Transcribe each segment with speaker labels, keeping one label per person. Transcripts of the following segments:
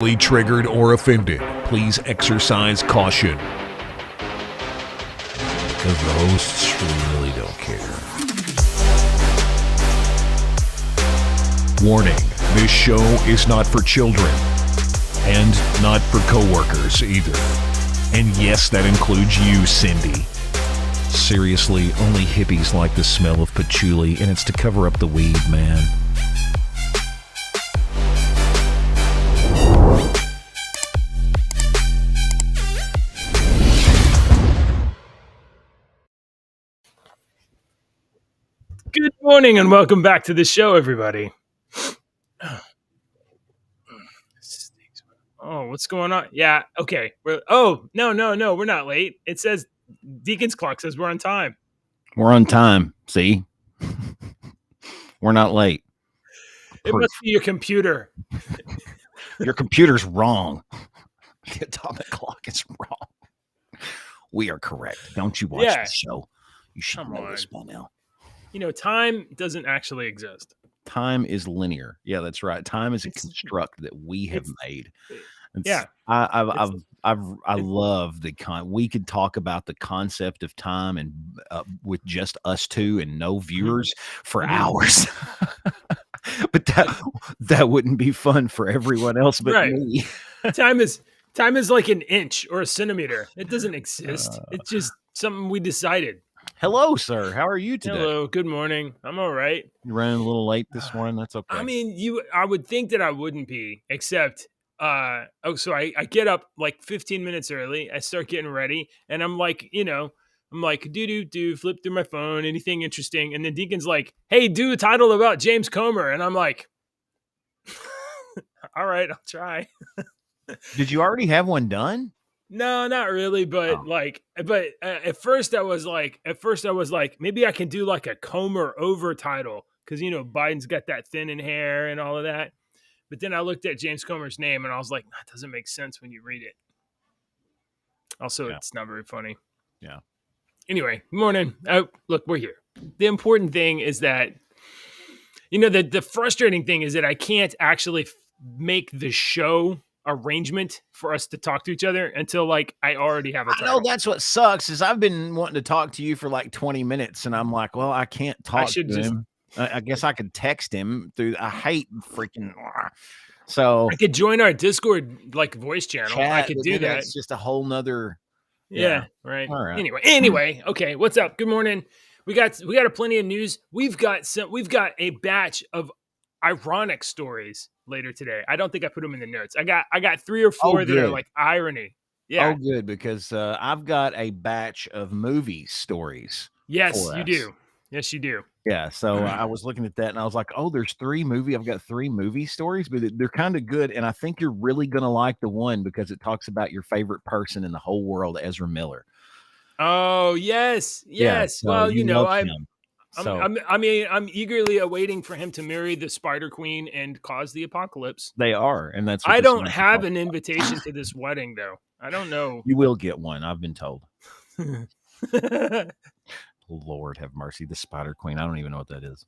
Speaker 1: Triggered or offended, please exercise caution. Because the hosts really don't care. Warning, this show is not for children. And not for coworkers either. And yes, that includes you, Cindy. Seriously, only hippies like the smell of patchouli, and it's to cover up the weed, man.
Speaker 2: Good morning and welcome back to the show, everybody. Oh, what's going on? Yeah, okay. No, we're not late. It says Deacon's clock says we're on time.
Speaker 3: We're on time. See? We're not late.
Speaker 2: It must be your computer.
Speaker 3: Your computer's wrong. The atomic clock is wrong. We are correct. Don't you watch the show? You should know this by now.
Speaker 2: You know, time doesn't actually exist.
Speaker 3: Time is linear. Yeah, that's right. Time is a construct that we have made. I love the we could talk about the concept of time and with just us two and no viewers for hours. But that wouldn't be fun for everyone else but me.
Speaker 2: Time is like an inch or a centimeter. It doesn't exist. It's just something we decided.
Speaker 3: Hello, sir. How are you today?
Speaker 2: Hello. Good morning. I'm all right.
Speaker 3: You're running a little late this morning. That's okay.
Speaker 2: I mean, I would think that I wouldn't be, except I get up like 15 minutes early. I start getting ready, and I'm like, do, flip through my phone, anything interesting. And then Deacon's like, hey, do a title about James Comer. And I'm like, all right, I'll try.
Speaker 3: Did you already have one done?
Speaker 2: No, not really. But at first I was like, maybe I can do like a Comer over title. Cause Biden's got that thinning hair and all of that. But then I looked at James Comer's name and I was like, that doesn't make sense when you read it. Also, It's not very funny.
Speaker 3: Yeah.
Speaker 2: Anyway, morning. Oh, look, we're here. The important thing is that, the frustrating thing is that I can't actually make the show arrangement for us to talk to each other until like I already have a title.
Speaker 3: I know that's what sucks is I've been wanting to talk to you for like 20 minutes and I'm like, well, I can't talk to him. I guess I could text him through. I hate freaking. So
Speaker 2: I could join our Discord like voice channel. Chat, I could do that.
Speaker 3: It's just a whole nother.
Speaker 2: Yeah. Right. All right. Anyway. Okay. What's up? Good morning. We got a plenty of news. We've got a batch of ironic stories later today. I don't think I put them in the notes. I got 3 or 4 that are like irony. Yeah.
Speaker 3: Oh, good, because I've got a batch of movie stories.
Speaker 2: Yes, you do. Yes, you do.
Speaker 3: Yeah. So I was looking at that and I was like, oh, I've got 3 movie stories, but they're kind of good. And I think you're really going to like the one because it talks about your favorite person in the whole world, Ezra Miller.
Speaker 2: Oh, yes.
Speaker 3: Yeah, so
Speaker 2: I'm eagerly awaiting for him to marry the Spider Queen and cause the apocalypse.
Speaker 3: They are, and that's. What
Speaker 2: I don't have an invitation to this wedding, though. I don't know.
Speaker 3: You will get one. I've been told. Lord have mercy, the Spider Queen. I don't even know what that is.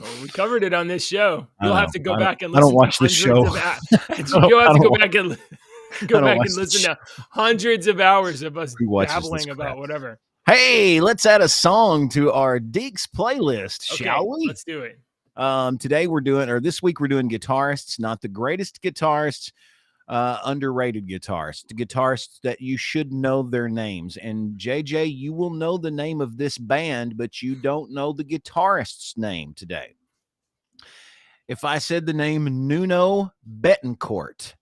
Speaker 2: Well, we covered it on this show. You'll have to go back and listen.
Speaker 3: I don't watch this show.
Speaker 2: You'll have to go back and listen to hundreds of hours of us babbling about whatever.
Speaker 3: Hey, let's add a song to our Deeks playlist, shall we?
Speaker 2: Let's do it.
Speaker 3: This week we're doing guitarists, not the greatest guitarists, underrated guitarists, guitarists that you should know their names. And JJ, you will know the name of this band, but you don't know the guitarist's name today. If I said the name Nuno Bettencourt,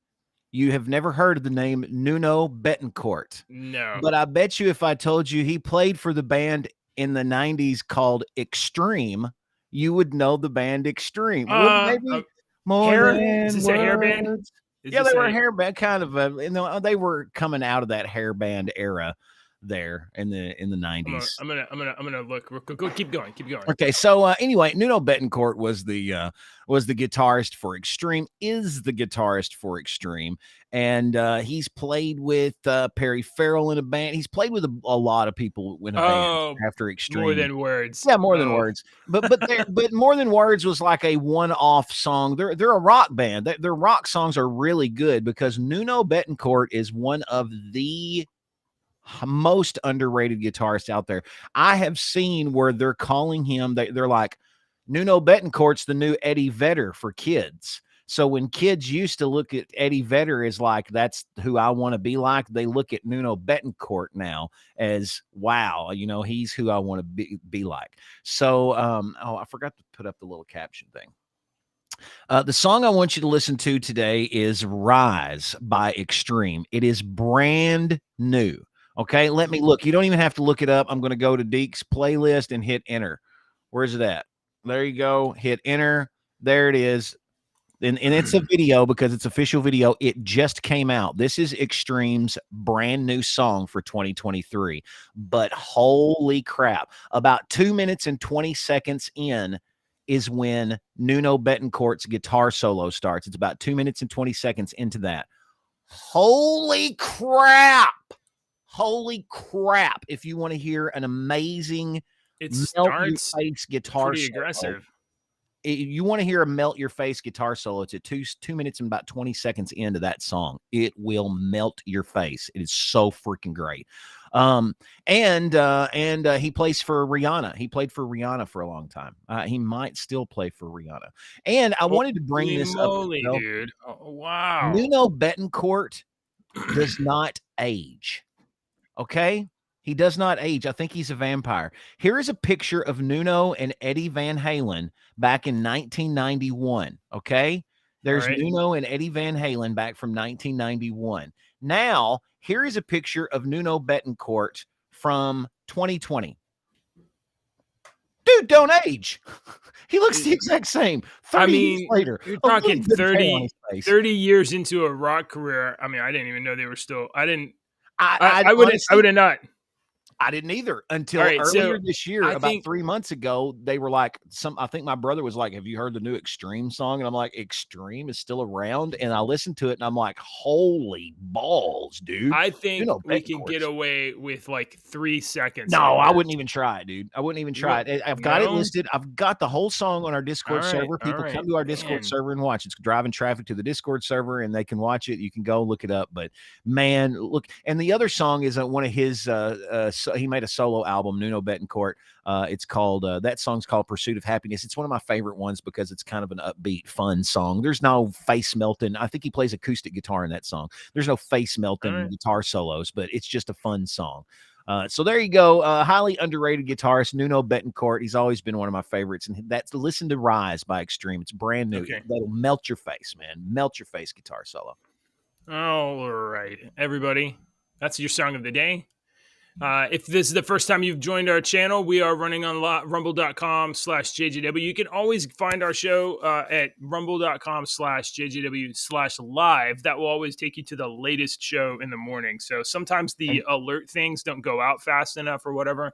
Speaker 3: you have never heard of the name Nuno Bettencourt.
Speaker 2: No.
Speaker 3: But I bet you if I told you he played for the band in the 90s called Extreme, you would know the band Extreme.
Speaker 2: Maybe more is this a hair band?
Speaker 3: Yeah, they were a hair band, kind of. They were coming out of that hair band era. there in the
Speaker 2: I'm
Speaker 3: 90s.
Speaker 2: gonna look. Go, keep going.
Speaker 3: Okay, so anyway, Nuno Bettencourt was the guitarist for Extreme, is the guitarist for Extreme, and he's played with Perry Farrell in a band. He's played with a lot of people in a band after Extreme.
Speaker 2: More Than Words.
Speaker 3: Yeah, More Than Words. But More Than Words was like a one-off song. They're a rock band. Their rock songs are really good because Nuno Bettencourt is one of the most underrated guitarist out there. I have seen where they're calling him, they're like, Nuno Bettencourt's the new Eddie Vedder for kids. So when kids used to look at Eddie Vedder as like, that's who I want to be like, they look at Nuno Bettencourt now as, wow, he's who I want to be like. So, I forgot to put up the little caption thing. The song I want you to listen to today is Rise by Extreme. It is brand new. Okay, let me look. You don't even have to look it up. I'm going to go to Deke's playlist and hit enter. Where's it at? There you go. Hit enter. There it is. And it's a video because it's official video. It just came out. This is Extreme's brand new song for 2023. But holy crap. About 2 minutes and 20 seconds in is when Nuno Bettencourt's guitar solo starts. It's about 2 minutes and 20 seconds into that. Holy crap. Holy crap. If you want to hear an amazing melt-your-face guitar
Speaker 2: pretty
Speaker 3: solo,
Speaker 2: aggressive.
Speaker 3: You want to hear a melt-your-face guitar solo, it's at 2 minutes and about 20 seconds into that song. It will melt your face. It is so freaking great. And he plays for Rihanna. He played for Rihanna for a long time. He might still play for Rihanna. And I wanted to bring this up.
Speaker 2: Dude. Oh, wow.
Speaker 3: Nuno Bettencourt does not age. Okay? He does not age. I think he's a vampire. Here is a picture of Nuno and Eddie Van Halen back in 1991. Okay? There's Nuno and Eddie Van Halen back from 1991. Now, here is a picture of Nuno Bettencourt from 2020. Dude, don't age. He looks the exact same. 30 years later.
Speaker 2: You're talking 30 years into a rock career. I mean, I didn't even know they were still. I would have not.
Speaker 3: I didn't either until earlier this year, about 3 months ago. They were like, I think my brother was like, have you heard the new Extreme song? And I'm like, Extreme is still around. And I listened to it and I'm like, holy balls, dude.
Speaker 2: I think we can get away with like 3 seconds.
Speaker 3: No, I wouldn't even try it, dude. I wouldn't even try it. I've got it listed. I've got the whole song on our Discord server. People come to our Discord server and watch. It's driving traffic to the Discord server and they can watch it. You can go look it up. But man, look. And the other song is one of his, he made a solo album, Nuno Bettencourt. It's called, that song's called Pursuit of Happiness. It's one of my favorite ones because it's kind of an upbeat, fun song. There's no face melting. I think he plays acoustic guitar in that song. There's no face melting guitar solos, but it's just a fun song. So there you go. Highly underrated guitarist, Nuno Bettencourt. He's always been one of my favorites. And that's Listen to Rise by Extreme. It's brand new. Okay. That'll melt your face, man. Melt your face guitar solo.
Speaker 2: All right, everybody. That's your song of the day. If this is the first time you've joined our channel, we are running on rumble.com/JJW. You can always find our show at rumble.com/JJW/live. That will always take you to the latest show in the morning. So sometimes the alert things don't go out fast enough or whatever.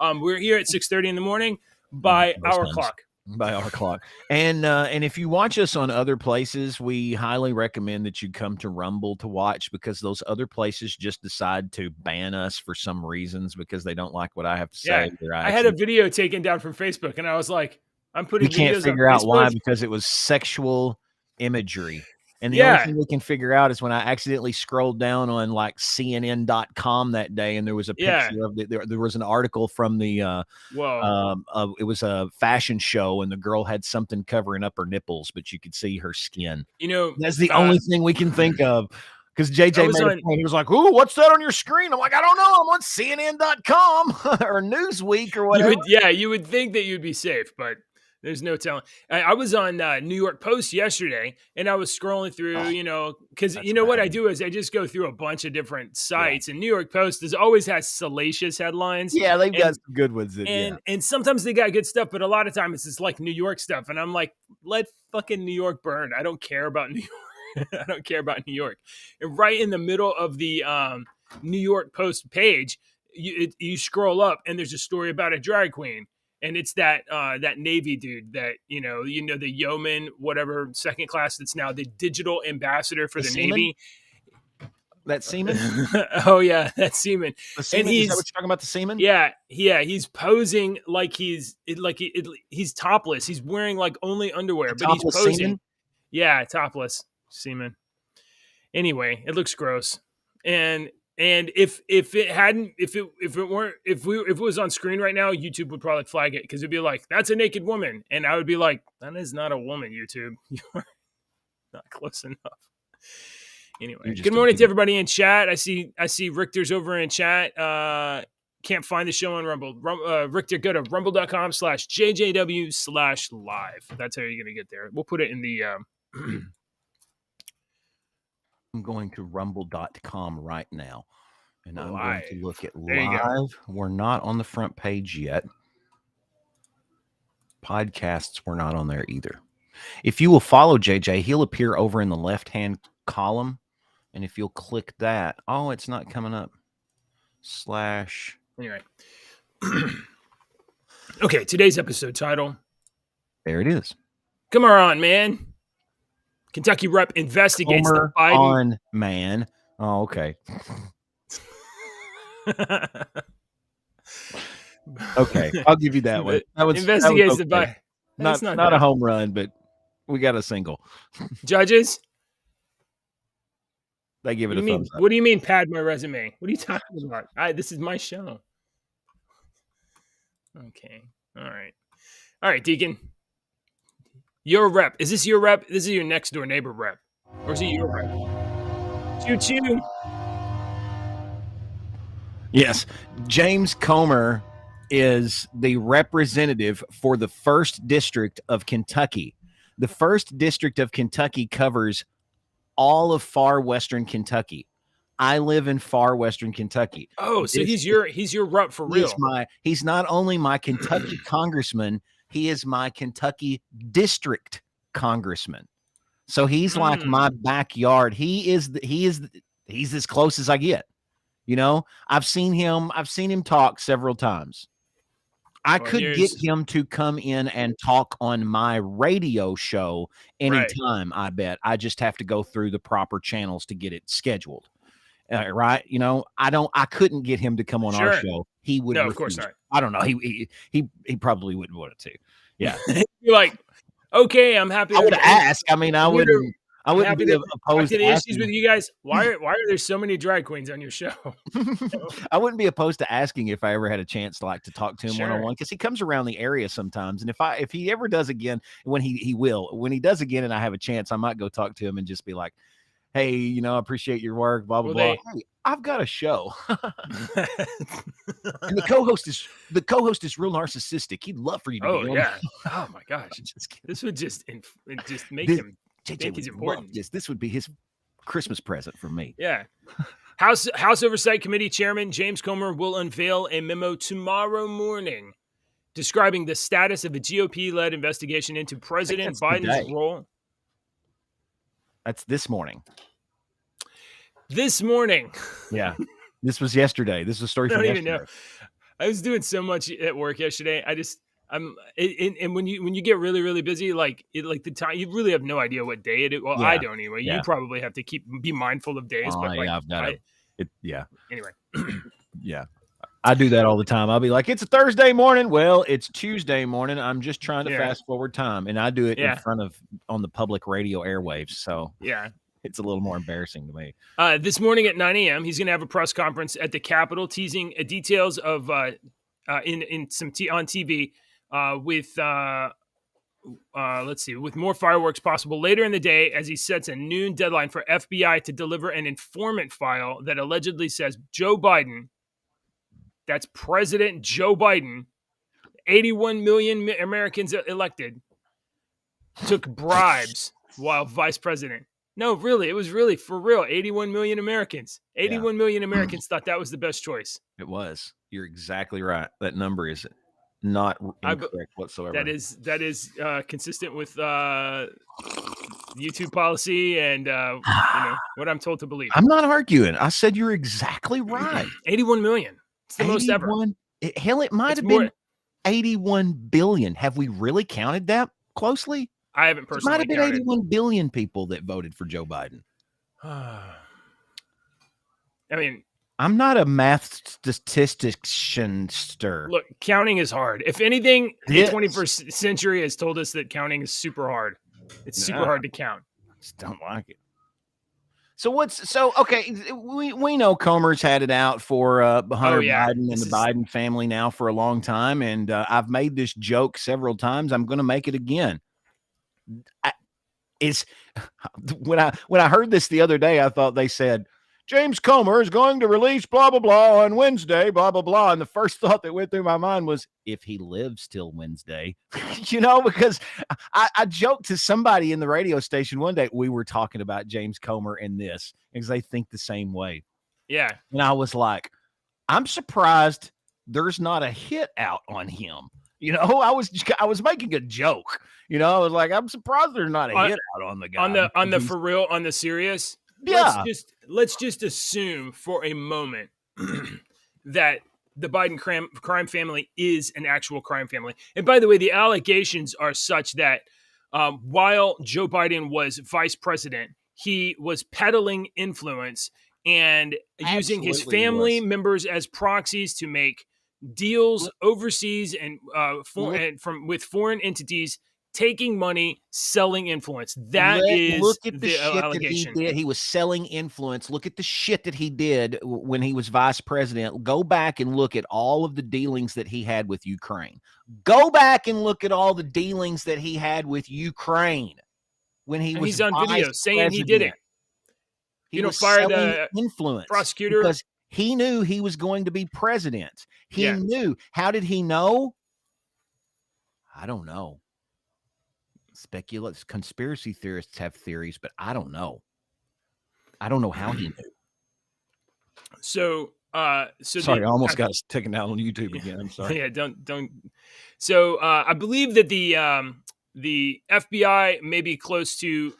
Speaker 2: We're here at 6:30 in the morning by our clock.
Speaker 3: By our clock. And if you watch us on other places, we highly recommend that you come to Rumble to watch, because those other places just decide to ban us for some reasons because they don't like what I have to say.
Speaker 2: Yeah, I had a video taken down from Facebook and I was like, I'm putting videos on Facebook.
Speaker 3: We can't figure out why, because it was sexual imagery. And the only thing we can figure out is when I accidentally scrolled down on like CNN.com that day, and there was a picture of it. There was an article from the it was a fashion show, and the girl had something covering up her nipples, but you could see her skin.
Speaker 2: You know,
Speaker 3: that's the only thing we can think of. Because JJ he was like, "Ooh, what's that on your screen?" I'm like, "I don't know. I'm on CNN.com or Newsweek or whatever."
Speaker 2: You would think that you'd be safe, but there's no telling. I was on New York Post yesterday, and I was scrolling through, because what I do is I just go through a bunch of different sites, and New York Post always has salacious headlines.
Speaker 3: Yeah, they've got some good ones.
Speaker 2: And sometimes they got good stuff, but a lot of times it's just like New York stuff, and I'm like, let fucking New York burn. I don't care about New York. I don't care about New York. And right in the middle of the New York Post page, you scroll up and there's a story about a drag queen, and it's that Navy dude that the yeoman, whatever, second class, that's now the digital ambassador for the Navy.
Speaker 3: That seaman?
Speaker 2: Oh yeah, that's seaman.
Speaker 3: The seaman?
Speaker 2: And
Speaker 3: is that what you're talking about? The seaman?
Speaker 2: Yeah. He's posing like he's topless. He's wearing like only underwear, but he's posing. Seaman? Yeah, topless seaman. Anyway, it looks gross. And if it was on screen right now, YouTube would probably flag it because it'd be like, that's a naked woman, and I would be like, that is not a woman, YouTube. You're not close enough. Anyway, good morning to everybody in chat. I see Richter's over in chat. Can't find the show on Rumble. Richter, go to rumble.com/JJW/live. That's how you're going to get there. We'll put it in the...
Speaker 3: I'm going to rumble.com right now, and I'm going to look at live. We're not on the front page yet. Podcasts, we're not on there either. If you will follow JJ, he'll appear over in the left-hand column. And if you'll click that, oh, it's not coming up. /
Speaker 2: Anyway. Okay, today's episode title.
Speaker 3: There it is.
Speaker 2: Come on, man. Kentucky rep investigates the Biden.
Speaker 3: On, man. Oh, okay. Okay, I'll give you that one.
Speaker 2: Investigates the Biden.
Speaker 3: Not a home run, but we got a single.
Speaker 2: Judges?
Speaker 3: They give it a thumbs up.
Speaker 2: What do you mean, pad my resume? What are you talking about? This is my show. Okay. All right, Deacon. Your rep. Is this your rep? This is your next door neighbor rep. Or is it your rep? Choo-choo.
Speaker 3: Yes. James Comer is the representative for the 1st District of Kentucky. The 1st District of Kentucky covers all of far western Kentucky. I live in far western Kentucky.
Speaker 2: Oh, so he's your rep for real.
Speaker 3: He's not only my Kentucky congressman, he is my Kentucky district congressman. So he's like my backyard. He's as close as I get. I've seen him talk several times. I could get him to come in and talk on my radio show anytime, right. I bet. I just have to go through the proper channels to get it scheduled. Right? I couldn't get him to come on our show. He would.
Speaker 2: No, of course not.
Speaker 3: I don't know. He probably wouldn't want it to. Yeah.
Speaker 2: You're like, okay, I'm happy.
Speaker 3: I would ask. I mean, I wouldn't be opposed to
Speaker 2: issues with you guys. Why are there so many drag queens on your show?
Speaker 3: I wouldn't be opposed to asking if I ever had a chance to talk to him one-on-one, because he comes around the area sometimes. And if he ever does again, when he does again and I have a chance, I might go talk to him and just be like, hey, I appreciate your work, blah, blah, blah. Hey, I've got a show. And the co-host is real narcissistic. He'd love for you to be on.
Speaker 2: Yeah. Oh my gosh. This would just make him think he's important.
Speaker 3: This would be his Christmas present from me.
Speaker 2: Yeah. House Oversight Committee Chairman James Comer will unveil a memo tomorrow morning describing the status of a GOP-led investigation into President Biden's role.
Speaker 3: That's this morning.
Speaker 2: This morning.
Speaker 3: Yeah. This was yesterday. This is a story from yesterday. I don't even know.
Speaker 2: I was doing so much at work yesterday. And when you get really, really busy, the time, you really have no idea what day it is. Well, yeah. I don't anyway. Yeah. You probably have to be mindful of days. But
Speaker 3: I've got it. Yeah.
Speaker 2: Anyway.
Speaker 3: Yeah. I do that all the time. I'll be like, it's a Thursday morning. Well, it's Tuesday morning. I'm just trying to fast forward time. And I do it on the public radio airwaves. So
Speaker 2: yeah,
Speaker 3: it's a little more embarrassing to me.
Speaker 2: This morning at 9 a.m., he's going to have a press conference at the Capitol teasing details of on TV with with more fireworks possible later in the day, as he sets a noon deadline for FBI to deliver an informant file that allegedly says Joe Biden, that's President Joe Biden, 81 million Americans elected, took bribes while vice president. No, really, it was really for real. 81 million Americans. 81 million Americans thought that was the best choice.
Speaker 3: It was. You're exactly right. That number is not incorrect whatsoever.
Speaker 2: That is consistent with YouTube policy and what I'm told to believe.
Speaker 3: I'm not arguing. I said you're exactly right.
Speaker 2: 81 million. It's the most ever.
Speaker 3: Hell, it might have been 81 billion. Have we really counted that closely?
Speaker 2: I haven't personally.
Speaker 3: It might have been
Speaker 2: counted.
Speaker 3: 81 billion people that voted for Joe Biden.
Speaker 2: I mean,
Speaker 3: I'm not a math statistician.
Speaker 2: Look, counting is hard. If anything, the 21st century has told us that counting is super hard. It's super hard to count.
Speaker 3: I just don't like it. Okay, we know Comer's had it out for Hunter Biden and the Biden family now for a long time, and I've made this joke several times. I'm going to make it again. When I heard this the other day, I thought they said James Comer is going to release blah blah blah on Wednesday, blah blah blah, and the first thought that went through my mind was if he lives till Wednesday, because I joked to somebody in the radio station one day, we were talking about James Comer and this because they think the same way.
Speaker 2: Yeah,
Speaker 3: and I was like, I'm surprised there's not a hit out on him. I was making a joke. I was like, I'm surprised there's not a hit out on the guy.
Speaker 2: On the for real, on the serious.
Speaker 3: Yeah.
Speaker 2: Let's just assume for a moment that the Biden crime family is an actual crime family. And by the way, the allegations are such that while Joe Biden was vice president, he was peddling influence and using his family members as proxies to make deals overseas and with foreign entities, taking money, selling influence. Look at the shit allegation
Speaker 3: that he did. He was selling influence. Look at the shit that he did when he was vice president. Go back and look at all of the dealings that he had with Ukraine. Go back and look at all the dealings that he had with Ukraine when he's
Speaker 2: on video saying he did it.
Speaker 3: He was
Speaker 2: fired
Speaker 3: the influence
Speaker 2: prosecutor
Speaker 3: because he knew he was going to be president. He knew. How did he know? I don't know. Conspiracy theorists have theories, but I don't know. I don't know how he knew.
Speaker 2: So
Speaker 3: sorry, I almost got us taken out on YouTube again. I'm sorry.
Speaker 2: Yeah, don't. So I believe that the FBI may be close to.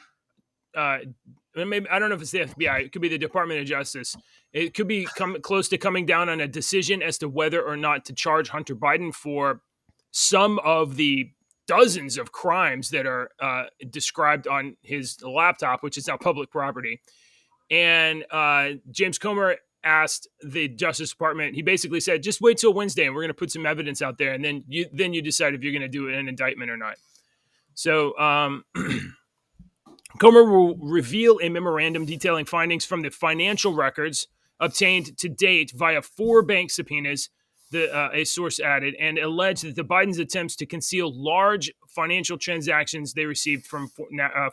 Speaker 2: Maybe I don't know if it's the FBI. It could be the Department of Justice. It could be close to coming down on a decision as to whether or not to charge Hunter Biden for some of the dozens of crimes that are described on his laptop, which is now public property. And James Comer asked the Justice Department, he basically said, just wait till Wednesday and we're going to put some evidence out there. And then you decide if you're going to do an indictment or not. So Comer will reveal a memorandum detailing findings from the financial records obtained to date via 4 bank subpoenas, a source added, and alleged that the Biden's attempts to conceal large financial transactions they received from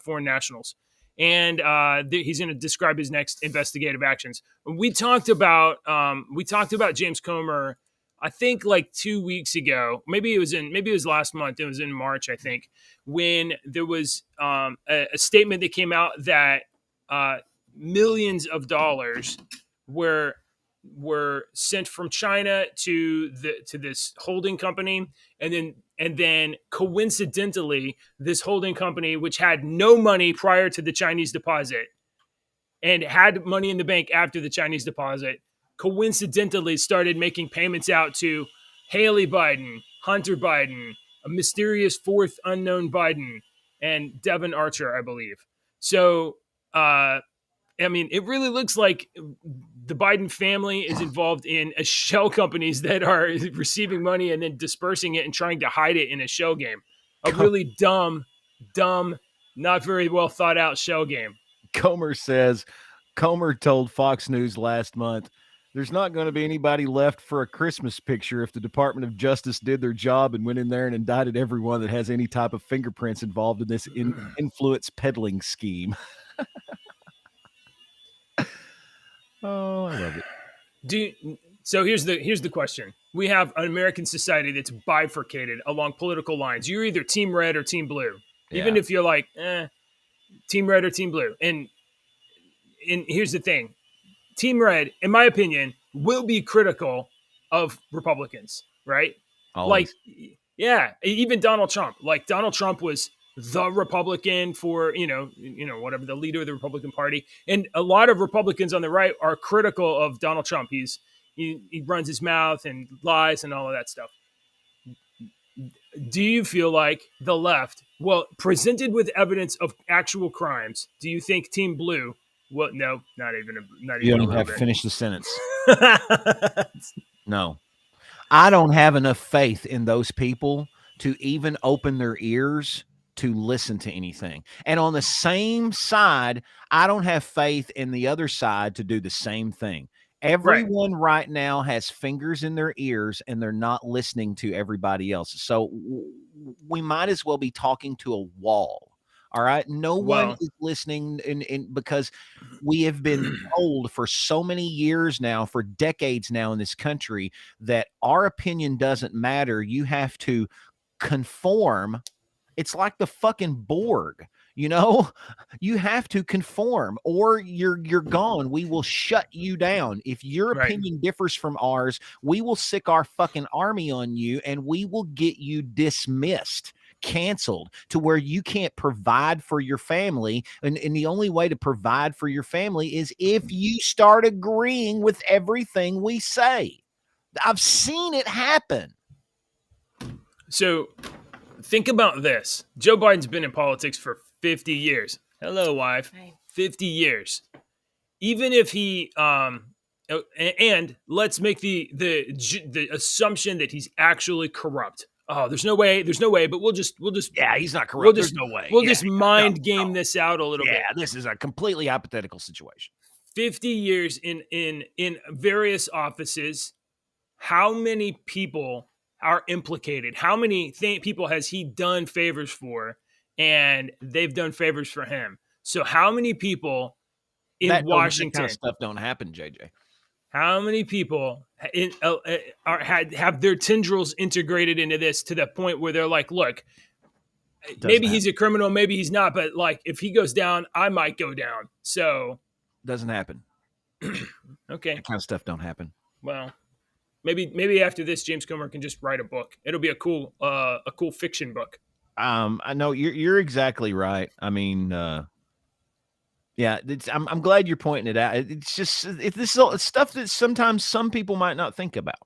Speaker 2: foreign nationals. And he's going to describe his next investigative actions. We talked about James Comer, I think like 2 weeks ago. Maybe it was last month. It was in March, I think, when there was a statement that came out that millions of dollars were sent from China to this holding company, and then coincidentally, this holding company, which had no money prior to the Chinese deposit and had money in the bank after the Chinese deposit, coincidentally started making payments out to Haley Biden, Hunter Biden, a mysterious 4th unknown Biden, and Devon Archer, I believe. So, I mean, it really looks like the Biden family is involved in shell companies that are receiving money and then dispersing it and trying to hide it in a shell game. A really dumb, not very well thought out shell game.
Speaker 3: Comer told Fox News last month, there's not going to be anybody left for a Christmas picture if the Department of Justice did their job and went in there and indicted everyone that has any type of fingerprints involved in this influence peddling scheme. Oh, I love it.
Speaker 2: So here's the question. We have an American society that's bifurcated along political lines. You're either team red or team blue. Yeah. Even if you're like, team red or team blue. And here's the thing. Team red, in my opinion, will be critical of Republicans, right?
Speaker 3: Always.
Speaker 2: Like, yeah, even Donald Trump. Like, Donald Trump was the Republican for, whatever, the leader of the Republican Party. And a lot of Republicans on the right are critical of Donald Trump. he runs his mouth and lies and all of that stuff. Do you feel like the left, well, presented with evidence of actual crimes, do you think Team Blue? Well, no, not even
Speaker 3: You don't
Speaker 2: a
Speaker 3: even
Speaker 2: little
Speaker 3: have to
Speaker 2: bit.
Speaker 3: finish the sentence. No. I don't have enough faith in those people to even open their ears to listen to anything. And on the same side, I don't have faith in the other side to do the same thing. Everyone right now has fingers in their ears and they're not listening to everybody else. So we might as well be talking to a wall. All right. No one is listening in because we have been told for so many years now, for decades now in this country, that our opinion doesn't matter. You have to conform. It's like the fucking Borg, you know, you have to conform or you're gone. We will shut you down. If your opinion differs from ours, we will sick our fucking army on you and we will get you dismissed, canceled, to where you can't provide for your family. And the only way to provide for your family is if you start agreeing with everything we say. I've seen it happen.
Speaker 2: So think about this. Joe Biden's been in politics for 50 years. Hello, wife.
Speaker 4: Right.
Speaker 2: 50 years. Even if he and let's make the assumption that he's actually corrupt. Oh, there's no way, but we'll just
Speaker 3: yeah, he's not corrupt.
Speaker 2: There's
Speaker 3: no way.
Speaker 2: We'll just mind game this out a little bit.
Speaker 3: Yeah, this is a completely hypothetical situation.
Speaker 2: 50 years in various offices. How many people are implicated? How many people has he done favors for, and they've done favors for him? So how many people in Washington?
Speaker 3: That kind of stuff don't happen, JJ.
Speaker 2: How many people have their tendrils integrated into this to the point where they're like, look, maybe he's a criminal, maybe he's not, but like if he goes down, I might go down. So
Speaker 3: doesn't happen.
Speaker 2: Okay,
Speaker 3: that kind of stuff don't happen.
Speaker 2: Well, maybe after this, James Comer can just write a book. It'll be a cool fiction book.
Speaker 3: I know you're exactly right. I mean, yeah, I'm glad you're pointing it out. It's just this is stuff that sometimes some people might not think about.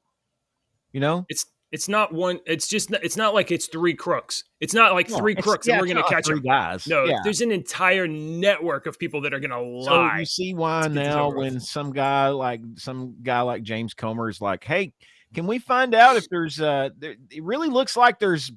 Speaker 3: You know,
Speaker 2: it's not one. It's not like it's three crooks. It's not like three crooks and we're going to catch
Speaker 3: three guys.
Speaker 2: No, there's an entire network of people that are going to lie.
Speaker 3: So you see why now when some guy like James Comer is like, hey, can we find out if there's it really looks like there's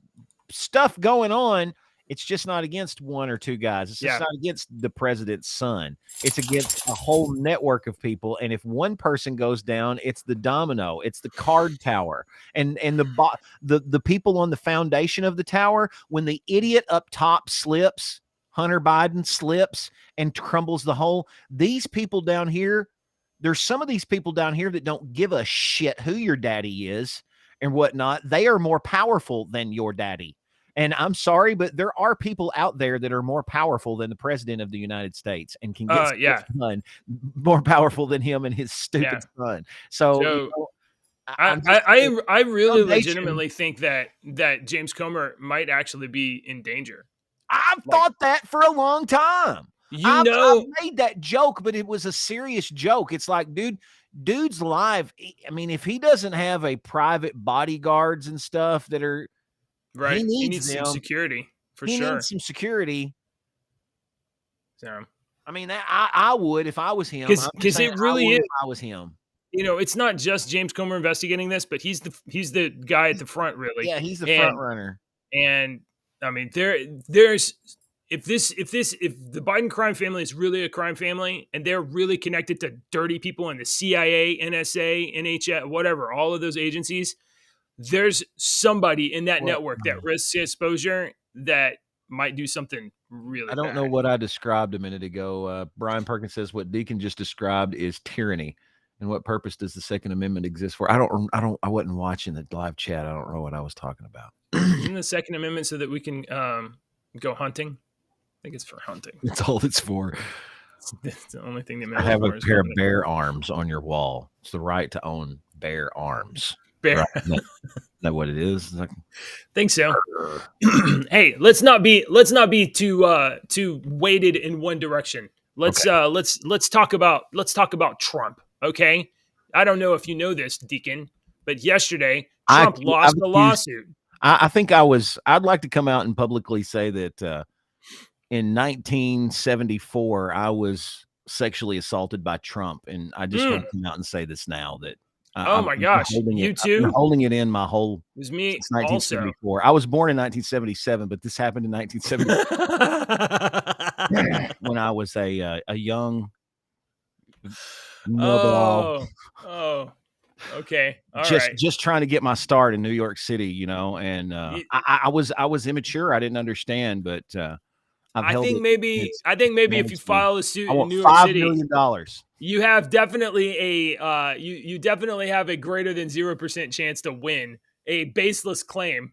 Speaker 3: stuff going on. It's just not against one or two guys. It's just not against the president's son. It's against a whole network of people. And if one person goes down, it's the domino. It's the card tower. And the people on the foundation of the tower, when the idiot up top slips, Hunter Biden slips and crumbles the whole, these people down here, there's some of these people down here that don't give a shit who your daddy is and whatnot. They are more powerful than your daddy. And I'm sorry, but there are people out there that are more powerful than the president of the United States and can get stuff done, more powerful than him and his stupid son. So you know,
Speaker 2: I really legitimately think that James Comer might actually be in danger.
Speaker 3: I've thought that for a long time. I've made that joke, but it was a serious joke. It's like, dude's live. I mean, if he doesn't have a private bodyguards and stuff that are
Speaker 2: right, he needs some security for sure. He
Speaker 3: needs some security.
Speaker 2: So,
Speaker 3: I mean, I would if I was him.
Speaker 2: Because it really is.
Speaker 3: If I was him.
Speaker 2: You know, it's not just James Comer investigating this, but he's the guy at the front, really.
Speaker 3: Yeah, he's the front runner.
Speaker 2: And I mean, there's if the Biden crime family is really a crime family and they're really connected to dirty people in the CIA, NSA, NHS, whatever, all of those agencies, there's somebody in that network that risks exposure that might do something really bad.
Speaker 3: I don't know what I described a minute ago. Brian Perkins says what Deacon just described is tyranny. And what purpose does the Second Amendment exist for? I wasn't watching the live chat. I don't know what I was talking about.
Speaker 2: Isn't the Second Amendment so that we can go hunting? I think it's for hunting.
Speaker 3: That's all it's for.
Speaker 2: It's the only thing that
Speaker 3: I have a pair of bear arms on your wall. It's the right to own bear arms.
Speaker 2: Bear.
Speaker 3: Right? Isn't that what it is? Like,
Speaker 2: think so. Hey, let's not be too weighted in one direction. Let's talk about Trump. Okay, I don't know if you know this, Deacon, but yesterday Trump lost the lawsuit.
Speaker 3: I think I'd like to come out and publicly say that in 1974, I was sexually assaulted by Trump. And I just want to come out and say this now that
Speaker 2: oh my gosh, you too?
Speaker 3: I've been holding it in my whole
Speaker 2: it was me
Speaker 3: since 1974. Also. I was born in 1977, but this happened in 1970 when I was a young
Speaker 2: okay.
Speaker 3: Just trying to get my start in New York City, you know, and I was immature. I didn't understand, but
Speaker 2: I think maybe if you file a suit in New York
Speaker 3: $5
Speaker 2: City,
Speaker 3: million.
Speaker 2: You have definitely you definitely have a greater than 0% chance to win a baseless claim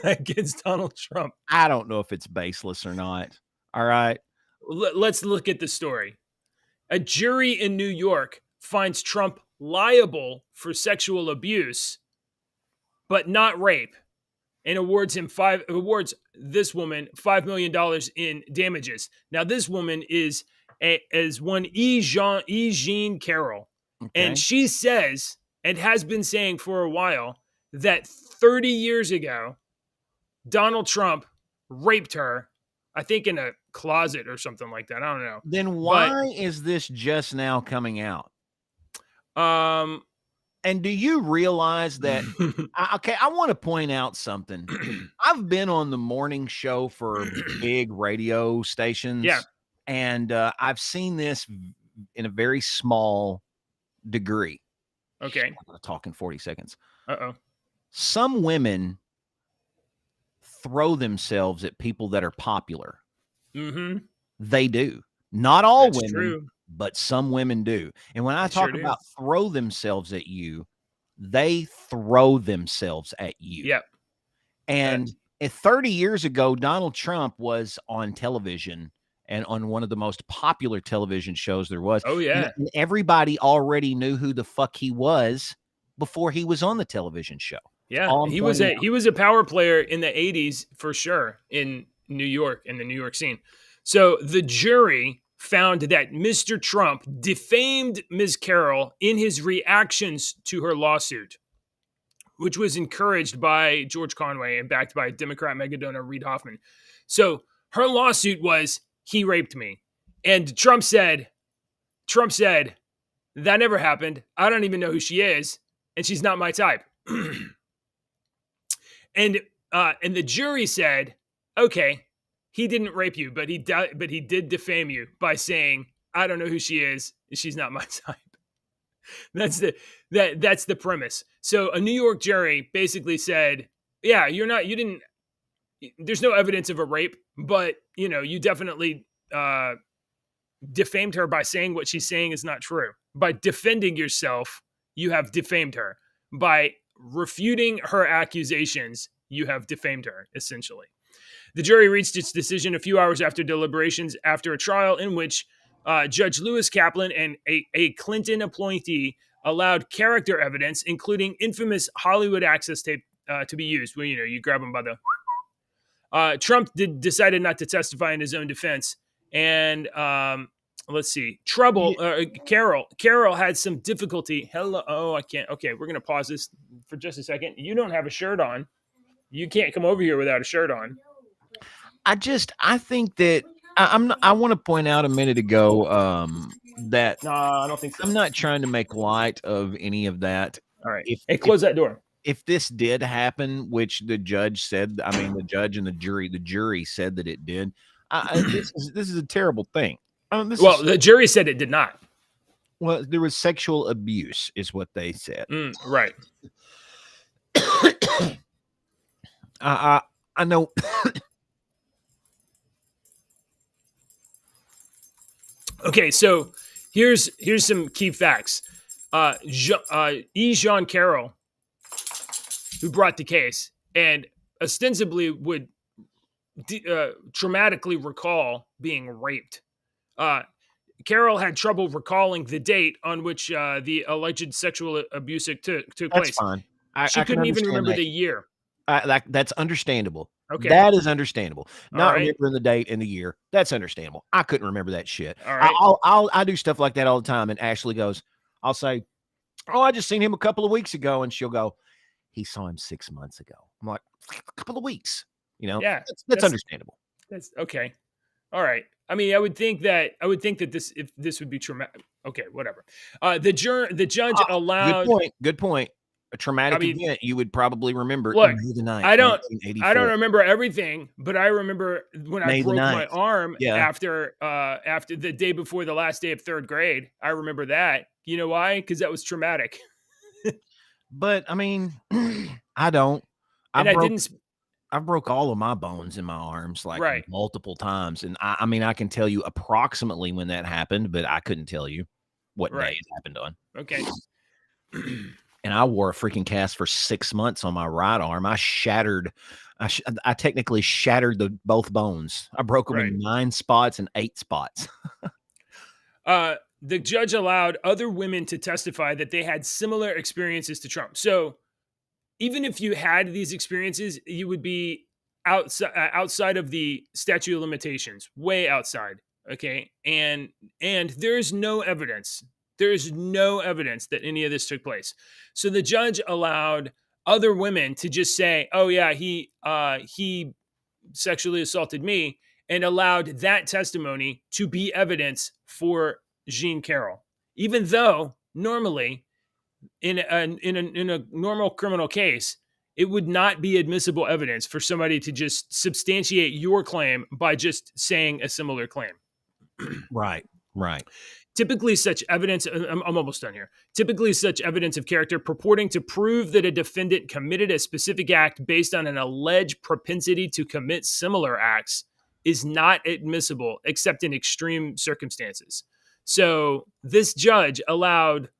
Speaker 2: against Donald Trump.
Speaker 3: I don't know if it's baseless or not. All right.
Speaker 2: Let's look at the story. A jury in New York finds Trump liable for sexual abuse, but not rape, and awards this woman $5 million in damages. Now, this woman is one E. Jean Carroll, and she says, and has been saying for a while, that 30 years ago, Donald Trump raped her, I think in a closet or something like that. I don't know.
Speaker 3: Then why is this just now coming out? And do you realize that? I want to point out something. I've been on the morning show for big radio stations.
Speaker 2: Yeah.
Speaker 3: And I've seen this in a very small degree.
Speaker 2: Okay.
Speaker 3: I'm going to talk in 40 seconds.
Speaker 2: Uh-oh.
Speaker 3: Some women throw themselves at people that are popular.
Speaker 2: Mm-hmm.
Speaker 3: They do. Not all
Speaker 2: That's
Speaker 3: women,
Speaker 2: true.
Speaker 3: but some women do. And when I talk about throw themselves at you, they throw themselves at you.
Speaker 2: Yep.
Speaker 3: And 30 years ago, Donald Trump was on television and on one of the most popular television shows there was.
Speaker 2: Oh, yeah.
Speaker 3: And everybody already knew who the fuck he was before he was on the television show.
Speaker 2: Yeah, he was a power player in the 80s for sure in New York, in the New York scene. So the jury found that Mr. Trump defamed Ms. Carroll in his reactions to her lawsuit, which was encouraged by George Conway and backed by Democrat megadonor Reid Hoffman. So her lawsuit was, he raped me. And Trump said, that never happened. I don't even know who she is, and she's not my type. And the jury said, okay, he didn't rape you, but he did defame you by saying, I don't know who she is, she's not my type. That's the premise. So a New York jury basically said, yeah, there's no evidence of a rape, but you definitely defamed her by saying what she's saying is not true. By defending yourself, you have defamed her. By refuting her accusations, you have defamed her, essentially. The jury reached its decision a few hours after deliberations after a trial in which Judge Lewis Kaplan and a Clinton appointee allowed character evidence, including infamous Hollywood access tape, to be used. Where you grab them by the. Trump decided not to testify in his own defense, and let's see. Carol had some difficulty. Hello. Oh, I can't. Okay, we're gonna pause this for just a second. You don't have a shirt on. You can't come over here without a shirt on.
Speaker 3: I think that I want to point out a minute ago that
Speaker 2: no, I don't think so.
Speaker 3: I'm not trying to make light of any of that.
Speaker 2: All right. Close that door.
Speaker 3: If this did happen, which the judge said, the judge and the jury said that it did. This is a terrible thing.
Speaker 2: The jury said it did not.
Speaker 3: Well, there was sexual abuse, is what they said.
Speaker 2: Right.
Speaker 3: I know.
Speaker 2: Okay, so here's some key facts. E. Jean Carroll, who brought the case, and ostensibly would traumatically recall being raped. Carroll had trouble recalling the date on which the alleged sexual abuse took place.
Speaker 3: That's fine.
Speaker 2: She couldn't even remember the year.
Speaker 3: That's understandable.
Speaker 2: Okay.
Speaker 3: That is understandable. Not
Speaker 2: right.
Speaker 3: remembering the date and the year. That's understandable. I couldn't remember that shit.
Speaker 2: All right.
Speaker 3: I do stuff like that all the time. And Ashley goes, I'll say, Oh, I just seen him a couple of weeks ago. And she'll go, he saw him 6 months ago. I'm like, a couple of weeks,
Speaker 2: Yeah,
Speaker 3: that's understandable.
Speaker 2: That's okay. All right. I mean, I would think that this would be traumatic. Okay, whatever. The judge allowed.
Speaker 3: Good point. A traumatic event you would probably remember.
Speaker 2: Look,
Speaker 3: May the 9th,
Speaker 2: I don't
Speaker 3: 1984.
Speaker 2: remember everything, but I remember when I
Speaker 3: May the
Speaker 2: broke my
Speaker 3: 9th.
Speaker 2: arm
Speaker 3: Yeah.
Speaker 2: after the day before the last day of third grade. I remember that. You know why? Because that was traumatic.
Speaker 3: But I mean, I don't. I broke all of my bones in my arms like multiple times. And I mean, I can tell you approximately when that happened, but I couldn't tell you what day it happened on.
Speaker 2: Okay.
Speaker 3: And I wore a freaking cast for 6 months on my right arm. I technically shattered both bones. I broke them in 9 spots and 8 spots.
Speaker 2: The judge allowed other women to testify that they had similar experiences to Trump. So even if you had these experiences, you would be outside of the statute of limitations, way outside. Okay. And there's no evidence. There's no evidence that any of this took place. So the judge allowed other women to just say, oh yeah, he sexually assaulted me, and allowed that testimony to be evidence for Jean Carroll, even though normally in a normal criminal case, it would not be admissible evidence for somebody to just substantiate your claim by just saying a similar claim.
Speaker 3: Right.
Speaker 2: Typically, such evidence, I'm almost done here. Typically, such evidence of character purporting to prove that a defendant committed a specific act based on an alleged propensity to commit similar acts is not admissible except in extreme circumstances. So this judge allowed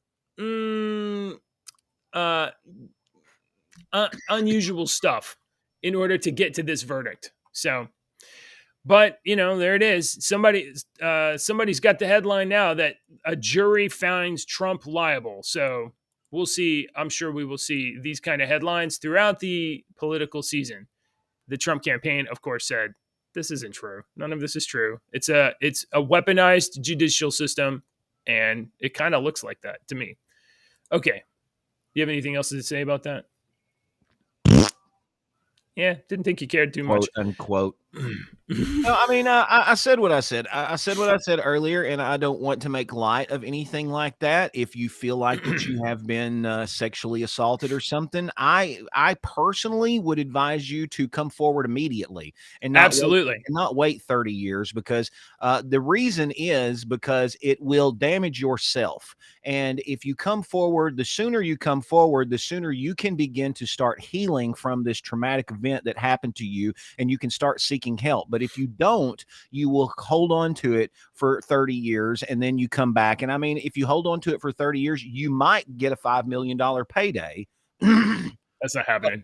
Speaker 2: unusual stuff in order to get to this verdict. So, but there it is. Somebody's got the headline now that a jury finds Trump liable. So we'll see. I'm sure we will see these kind of headlines throughout the political season. The Trump campaign, of course, said this isn't true. None of this is true. It's a weaponized judicial system, and it kind of looks like that to me. Okay. You have anything else to say about that? Yeah, didn't think you cared too much.
Speaker 3: Quote unquote. No, I mean, I said what I said. I said what I said earlier, and I don't want to make light of anything like that. If you feel like that you have been sexually assaulted or something, I personally would advise you to come forward immediately and not wait 30 years, because the reason is because it will damage yourself. And if you come forward, the sooner you come forward, the sooner you can begin to start healing from this traumatic event that happened to you, and you can start seeking help. But if you don't, you will hold on to it for 30 years and then you come back. And I mean, if you hold on to it for 30 years, you might get a $5 million payday.
Speaker 2: That's not happening.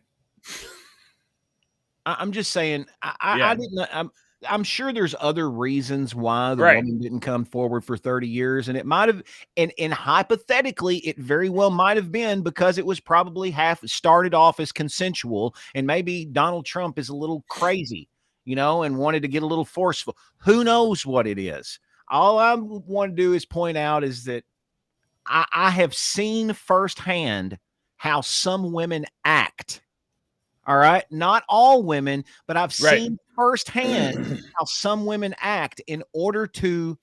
Speaker 3: I'm just saying, I'm sure there's other reasons why the woman didn't come forward for 30 years. And it might have, and hypothetically, it very well might have been because it was probably started off as consensual, and maybe Donald Trump is a little crazy, and wanted to get a little forceful. Who knows what it is? All I want to do is point out is that I have seen firsthand how some women act. All right. Not all women, but I've seen firsthand how some women act in order to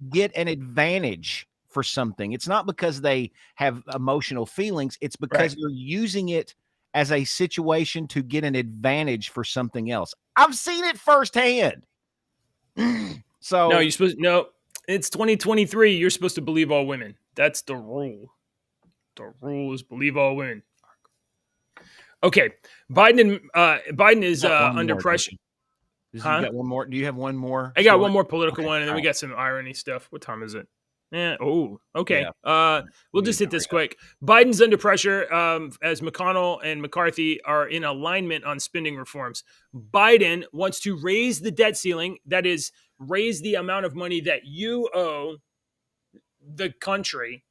Speaker 3: get an advantage for something. It's not because they have emotional feelings. It's because they're using it as a situation to get an advantage for something else. I've seen it firsthand. So
Speaker 2: no, it's 2023. You're supposed to believe all women. That's the rule. The rule is believe all women. Okay, Biden is under pressure.
Speaker 3: You got one more? Do you have one more?
Speaker 2: I got one more political one, and then we got some irony stuff. What time is it? Okay. Yeah. We'll just hit this quick. Biden's under pressure as McConnell and McCarthy are in alignment on spending reforms. Biden wants to raise the debt ceiling, that is, raise the amount of money that you owe the country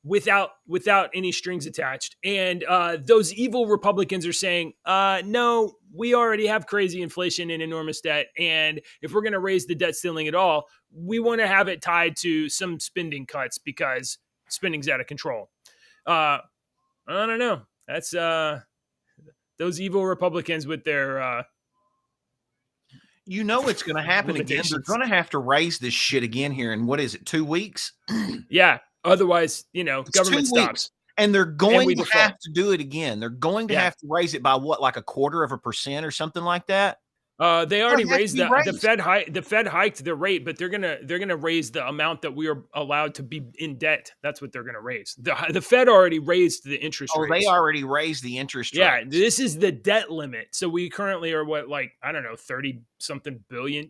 Speaker 2: without any strings attached. And those evil Republicans are saying, no, we already have crazy inflation and enormous debt. And if we're going to raise the debt ceiling at all, we want to have it tied to some spending cuts because spending's out of control. I don't know. That's those evil Republicans with their
Speaker 3: You know it's going to happen again. They're
Speaker 2: limitations.
Speaker 3: going to have to raise this shit again here in, what is it, 2 weeks?
Speaker 2: Yeah. Otherwise, government
Speaker 3: 2 weeks.
Speaker 2: stops.
Speaker 3: And they're going
Speaker 2: we
Speaker 3: to
Speaker 2: default.
Speaker 3: have to do it again. They're going to
Speaker 2: Yeah.
Speaker 3: have to raise it by what, like 1/4% or something like that?
Speaker 2: They already
Speaker 3: It has to
Speaker 2: raised
Speaker 3: be
Speaker 2: the
Speaker 3: raised.
Speaker 2: the Fed hiked the rate, but they're gonna raise the amount that we are allowed to be in debt. That's what they're gonna raise. The Fed already raised the interest
Speaker 3: Oh,
Speaker 2: rates.
Speaker 3: they already raised the interest
Speaker 2: Yeah,
Speaker 3: rates.
Speaker 2: this is the debt limit. So we currently are what, like, I don't know, 30-something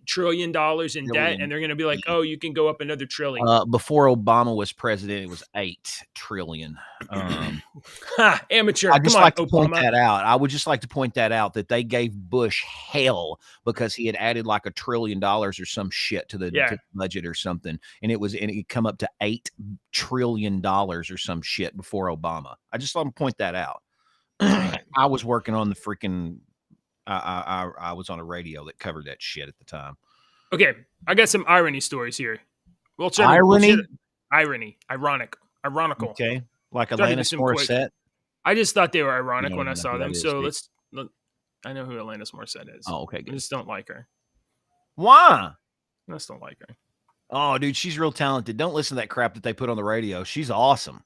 Speaker 2: trillion dollars in debt,
Speaker 3: Billion.
Speaker 2: and they're gonna be like, oh, you can go up another trillion.
Speaker 3: Before Obama was president, it was 8 trillion.
Speaker 2: Amateur.
Speaker 3: I just
Speaker 2: Come
Speaker 3: like
Speaker 2: on,
Speaker 3: to point
Speaker 2: Obama.
Speaker 3: that out. I would just like to point that out, that they gave Bush hell because he had added like $1 trillion or some shit to the budget or something, and it come up to $8 trillion or some shit before Obama. I just want to point that out. I was working on the freaking. I was on a radio that covered that shit at the time.
Speaker 2: Okay, I got some irony stories here. Ironical.
Speaker 3: Okay, like
Speaker 2: Try to do
Speaker 3: Alanis
Speaker 2: some quick.
Speaker 3: Morissette.
Speaker 2: I just thought they were ironic
Speaker 3: You
Speaker 2: when
Speaker 3: don't
Speaker 2: I
Speaker 3: know
Speaker 2: saw
Speaker 3: who that
Speaker 2: them.
Speaker 3: is,
Speaker 2: So
Speaker 3: do you?
Speaker 2: I know who Alanis Morissette is.
Speaker 3: Oh, okay,
Speaker 2: I
Speaker 3: good.
Speaker 2: just don't like her.
Speaker 3: Why?
Speaker 2: I just don't like her.
Speaker 3: Oh, dude, she's real talented. Don't listen to that crap that they put on the radio. She's awesome.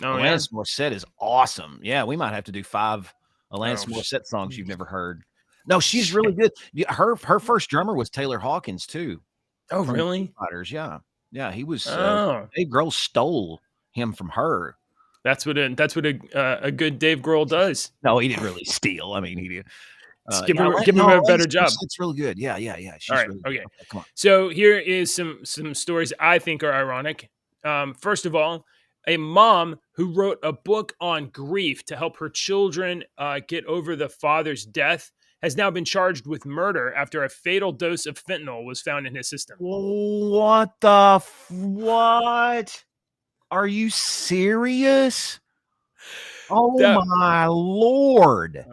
Speaker 2: Oh, yeah?
Speaker 3: Alanis Morissette is awesome. Yeah, we might have to do 5 Alanis
Speaker 2: Oh,
Speaker 3: Morissette songs you've never heard. No, she's really good. Yeah, her first drummer was Taylor Hawkins too.
Speaker 2: Oh,
Speaker 3: from
Speaker 2: really?
Speaker 3: Foo Fighters, yeah, he was.
Speaker 2: Oh,
Speaker 3: Dave Grohl stole him from her.
Speaker 2: that's what a good Dave Grohl does.
Speaker 3: No, he didn't really steal. I mean, he did.
Speaker 2: Give him a better job.
Speaker 3: It's really good. Yeah. She's
Speaker 2: All right,
Speaker 3: really
Speaker 2: okay.
Speaker 3: Come on.
Speaker 2: So here is some stories I think are ironic. First of all, a mom who wrote a book on grief to help her children get over the father's death has now been charged with murder after a fatal dose of fentanyl was found in his system.
Speaker 3: What the what? Are you serious? Oh my Lord.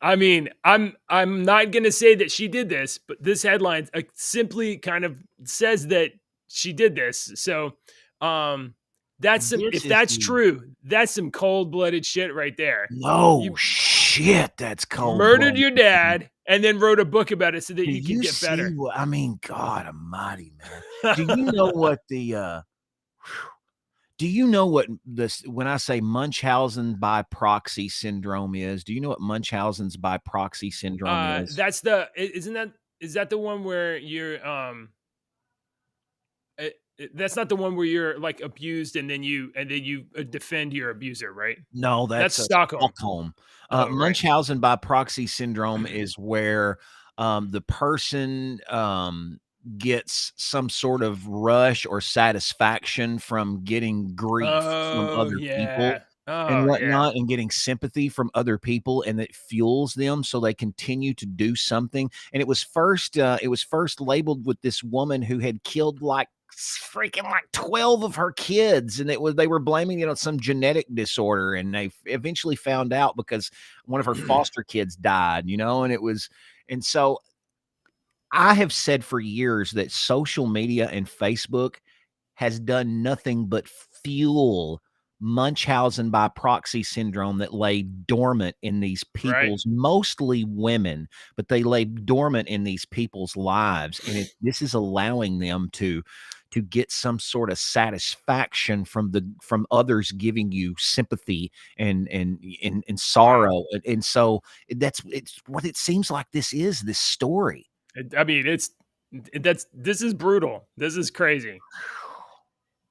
Speaker 2: I mean, I'm not going to say that she did this, but this headline simply kind of says that she did this. So, if that's true, that's some cold-blooded shit right there.
Speaker 3: No shit, that's cold.
Speaker 2: Murdered your dad and then wrote a book about it so that he can get better.
Speaker 3: I mean, God Almighty, man. Do you know what the? Do you know what this? When I say Munchausen by proxy syndrome is, do you know what Munchausen's by proxy syndrome is?
Speaker 2: That's is that the one where you're that's not the one where you're like abused and then you defend your abuser, right?
Speaker 3: No, that's
Speaker 2: Stockholm.
Speaker 3: Munchausen by proxy syndrome is where the person gets some sort of rush or satisfaction from getting grief from other people and whatnot, and getting sympathy from other people, and it fuels them so they continue to do something. And it was first labeled with this woman who had killed like 12 of her kids, and they were blaming it on some genetic disorder, and they eventually found out because one of her foster kids died, and so I have said for years that social media and Facebook has done nothing but fuel Munchausen by proxy syndrome that lay dormant in these people's, mostly women, but they lay dormant in these people's lives. And this is allowing them to get some sort of satisfaction from others giving you sympathy and sorrow. And so it's what it seems like this story.
Speaker 2: I mean, this is brutal. This is crazy.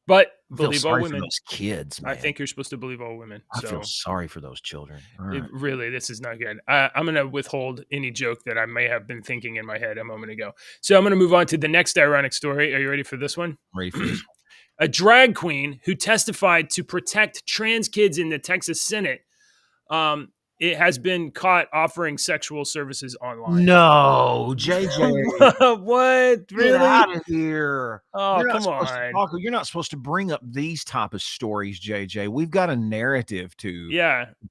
Speaker 2: But believe all women.
Speaker 3: For those kids, man.
Speaker 2: I think you're supposed to believe all women.
Speaker 3: I feel sorry for those children. Right.
Speaker 2: Really, this is not good. I'm going to withhold any joke that I may have been thinking in my head a moment ago. So I'm going to move on to the next ironic story. Are you ready for this one?
Speaker 3: Ready for this one.
Speaker 2: A drag queen who testified to protect trans kids in the Texas Senate it has been caught offering sexual services online.
Speaker 3: No, JJ.
Speaker 2: What? Really?
Speaker 3: Get out of here.
Speaker 2: Oh, come on.
Speaker 3: You're not supposed to bring up these type of stories, JJ. We've got a narrative to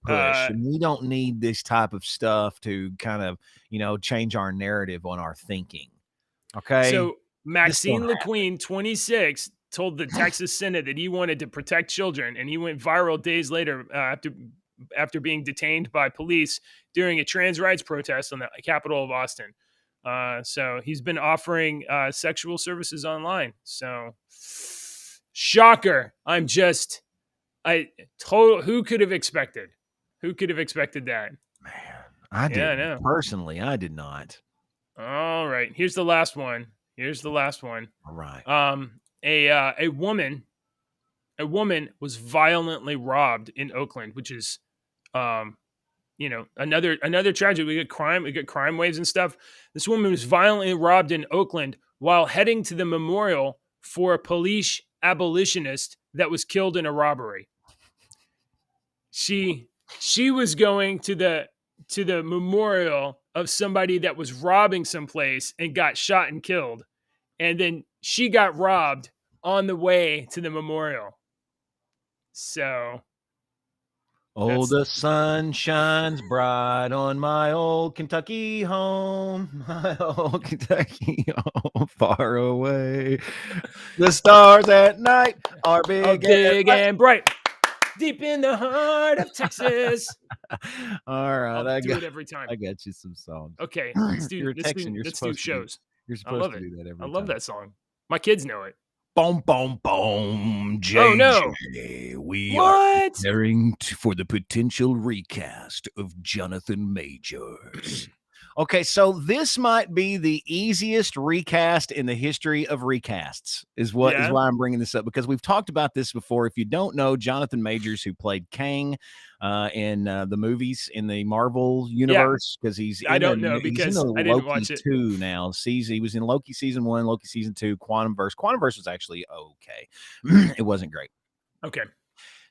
Speaker 3: push, and we don't need this type of stuff to kind of, change our narrative on our thinking. Okay.
Speaker 2: So Maxine LeQueen, 26, told the Texas Senate that he wanted to protect children, and he went viral days later after being detained by police during a trans rights protest on the Capitol of Austin. So he's been offering sexual services online. So shocker. Who could have expected? Who could have expected that?
Speaker 3: Man, I did. I know. Personally, I did not.
Speaker 2: All right. Here's the last one.
Speaker 3: All right.
Speaker 2: A woman was violently robbed in Oakland, which is, another tragedy. We get crime waves and stuff. This woman was violently robbed in Oakland while heading to the memorial for a police abolitionist that was killed in a robbery. She was going to the memorial of somebody that was robbing someplace and got shot and killed. And then she got robbed on the way to the memorial. So.
Speaker 3: The sun shines bright on my old Kentucky home, my old Kentucky home, far away. The stars at night are big
Speaker 2: and bright. Deep in the heart of Texas.
Speaker 3: All right.
Speaker 2: I'll do it every time.
Speaker 3: I got you some songs.
Speaker 2: Okay. Let's do shows.
Speaker 3: You're supposed to do that every time.
Speaker 2: I love that song. My kids know it.
Speaker 3: Boom, boom, boom. JJ,
Speaker 2: oh, no.
Speaker 3: We are preparing for the potential recast of Jonathan Majors. Okay, so this might be the easiest recast in the history of recasts, is why I'm bringing this up, because we've talked about this before. If you don't know, Jonathan Majors, who played Kang in the movies in the Marvel universe, because he's in
Speaker 2: I didn't watch it.
Speaker 3: 2 now. He was in Loki season 1, Loki season 2, Quantumverse. Quantumverse was actually okay. It wasn't great.
Speaker 2: Okay.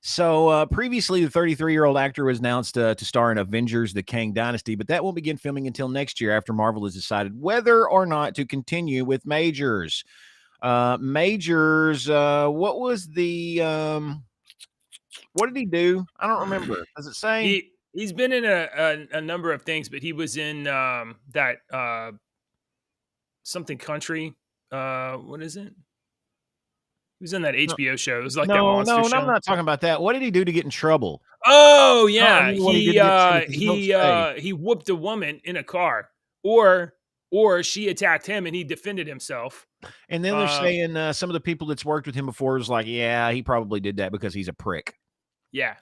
Speaker 3: So previously, the 33-year-old actor was announced to star in Avengers: The Kang Dynasty, but that won't begin filming until next year after Marvel has decided whether or not to continue with Majors. Majors, what was the what did he do? I don't remember. Does it say?
Speaker 2: He's been in a number of things, but he was in that something country. What is it? He was in that HBO show. It was like that monster show.
Speaker 3: No, I'm not talking about that. What did he do to get in trouble?
Speaker 2: Oh yeah, he whooped a woman in a car, or she attacked him and he defended himself.
Speaker 3: And then they're saying some of the people that's worked with him before was like, yeah, he probably did that because he's a prick.
Speaker 2: Yeah,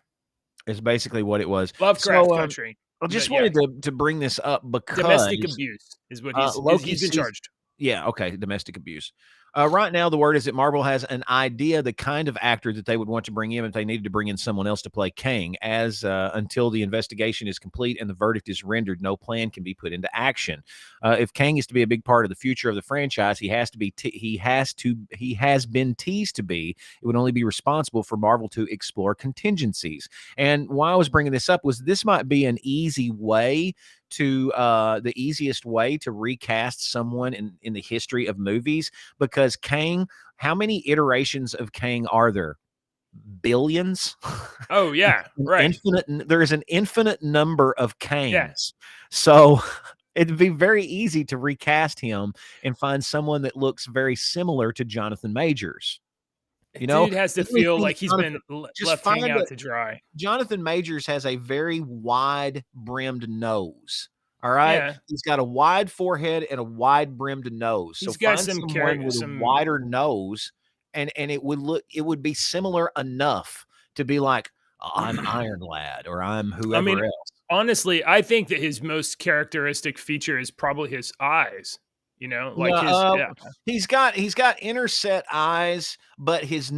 Speaker 3: it's basically what it was.
Speaker 2: Lovecraft Country.
Speaker 3: I just wanted to bring this up because
Speaker 2: domestic abuse is what he's been charged.
Speaker 3: Yeah, okay, domestic abuse. Right now, the word is that Marvel has an idea, the kind of actor that they would want to bring in if they needed to bring in someone else to play Kang. Until the investigation is complete and the verdict is rendered, no plan can be put into action. If Kang is to be a big part of the future of the franchise, he has been teased to be. It would only be responsible for Marvel to explore contingencies. And why I was bringing this up was this might be an easy way the easiest way to recast someone in the history of movies, because Kang, how many iterations of Kang are there? Billions?
Speaker 2: Oh yeah, right.
Speaker 3: There is an infinite number of Kangs. Yeah. So it'd be very easy to recast him and find someone that looks very similar to Jonathan Majors.
Speaker 2: You know, dude has to feel like he's been left hanging out to dry.
Speaker 3: Jonathan Majors has a very wide brimmed nose. All right. Yeah. He's got a wide forehead and a wide brimmed nose.
Speaker 2: He's got some
Speaker 3: wider nose, and it would be similar enough to be like, I'm Iron Lad or I'm whoever else.
Speaker 2: Honestly, I think that his most characteristic feature is probably his eyes. You know, like
Speaker 3: he's got interset eyes, but his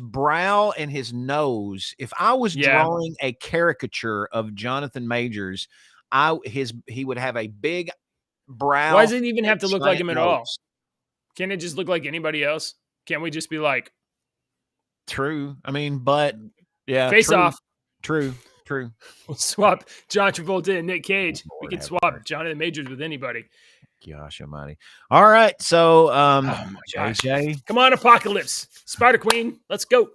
Speaker 3: brow and his nose. If I was drawing a caricature of Jonathan Majors, he would have a big brow.
Speaker 2: Why does it even have to look like him at all? Can't it just look like anybody else? Can't we just be like?
Speaker 3: True. I mean, but yeah,
Speaker 2: face off.
Speaker 3: True.
Speaker 2: We'll swap John Travolta and Nick Cage. We can swap Jonathan Majors with anybody.
Speaker 3: Gosh almighty. All right. So, JJ.
Speaker 2: Come on, Apocalypse. Spider Queen. Let's go.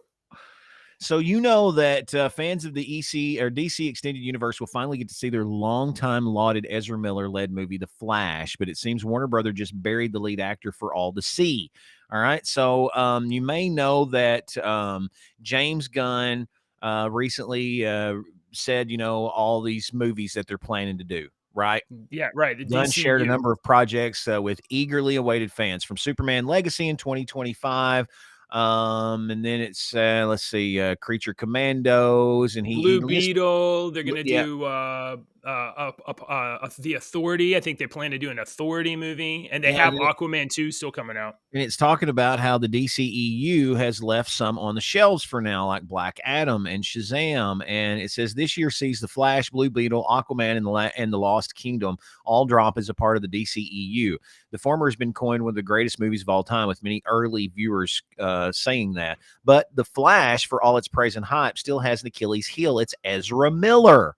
Speaker 3: So you know that fans of the DC Extended Universe will finally get to see their longtime lauded Ezra Miller-led movie, The Flash, but it seems Warner Brothers just buried the lead actor for all to see. All right. So you may know that James Gunn recently said, all these movies that they're planning to do, right?
Speaker 2: Yeah, right. The
Speaker 3: Gunn shared a
Speaker 2: DCU.
Speaker 3: number of projects with eagerly awaited fans, from Superman Legacy in 2025. And then it's let's see, Creature Commandos, and he
Speaker 2: Blue
Speaker 3: lists,
Speaker 2: Beetle. They're gonna
Speaker 3: yeah,
Speaker 2: do the Authority. I think they plan to do an Authority movie, and they
Speaker 3: yeah,
Speaker 2: have Aquaman 2 still coming out.
Speaker 3: and it's talking about how the DCEU has left some on the shelves for now, like Black Adam and Shazam. And it says this year sees the Flash, Blue Beetle, Aquaman, and the Lost Kingdom all drop as a part of the DCEU. The former has been coined one of the greatest movies of all time, with many early viewers saying that. But the Flash, for all its praise and hype, still has an Achilles heel. It's Ezra Miller.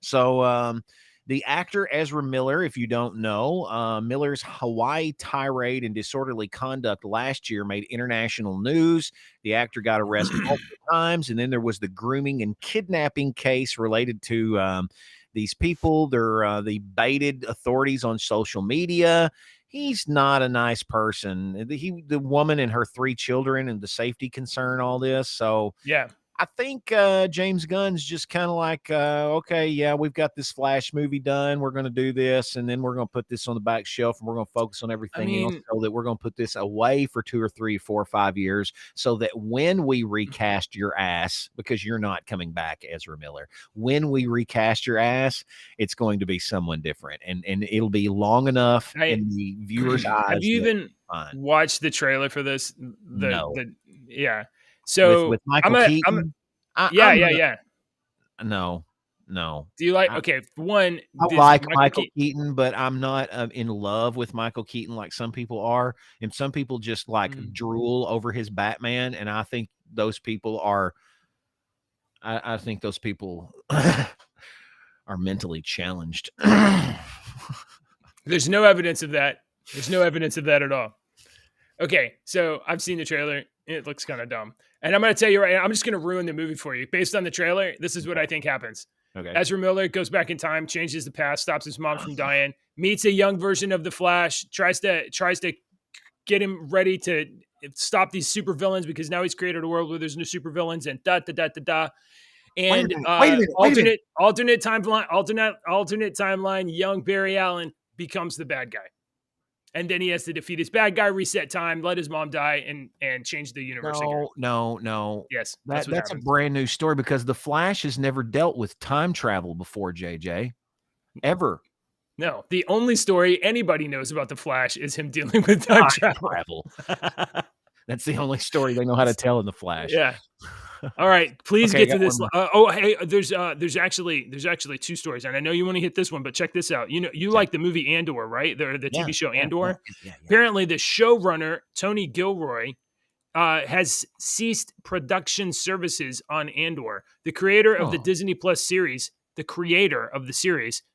Speaker 3: So the actor Ezra Miller, if you don't know, Miller's Hawaii tirade and disorderly conduct last year made international news. The actor got arrested multiple times, and then there was the grooming and kidnapping case related to these people. They baited authorities on social media. He's not a nice person. The woman and her 3 children, and the safety concern, all this. So
Speaker 2: Yeah.
Speaker 3: I think James Gunn's just kind of like, okay, yeah, we've got this Flash movie done. We're going to do this, and then we're going to put this on the back shelf, and we're going to focus on everything else, so that we're going to put this away for 2 or 3, 4 or 5 years, so that when we recast your ass, because you're not coming back, Ezra Miller, when we recast your ass, it's going to be someone different, and it'll be long enough in the viewer's eyes.
Speaker 2: Have you even watched the trailer for this?
Speaker 3: No.
Speaker 2: Yeah. So
Speaker 3: with Michael Keaton,
Speaker 2: yeah.
Speaker 3: No.
Speaker 2: Do you like? Okay, one.
Speaker 3: I like Michael Keaton, but I'm not in love with Michael Keaton like some people are, and some people just drool over his Batman, and I think those people are. I think those people are mentally challenged.
Speaker 2: There's no evidence of that. There's no evidence of that at all. Okay, so I've seen the trailer. It looks kind of dumb. And I'm going to tell you right now, I'm just going to ruin the movie for you. Based on the trailer, this is what I think happens.
Speaker 3: Okay.
Speaker 2: Ezra Miller goes back in time, changes the past, stops his mom from dying, meets a young version of the Flash, tries to get him ready to stop these supervillains, because now he's created a world where there's no supervillains, and da. And alternate timeline, young Barry Allen becomes the bad guy. And then he has to defeat his bad guy, reset time, let his mom die, and change the universe again.
Speaker 3: No.
Speaker 2: Yes,
Speaker 3: that's a brand new story, because the Flash has never dealt with time travel before, JJ. Ever.
Speaker 2: No, the only story anybody knows about the Flash is him dealing with time travel.
Speaker 3: That's the only story they know how to tell in the Flash.
Speaker 2: Yeah. All right, please get to this. Hey, there's actually 2 stories, and I know you want to hit this one, but check this out. You like the movie Andor, right? The TV show Andor. Yeah. Apparently, the showrunner Tony Gilroy has ceased production services on Andor. The creator of the Disney Plus series,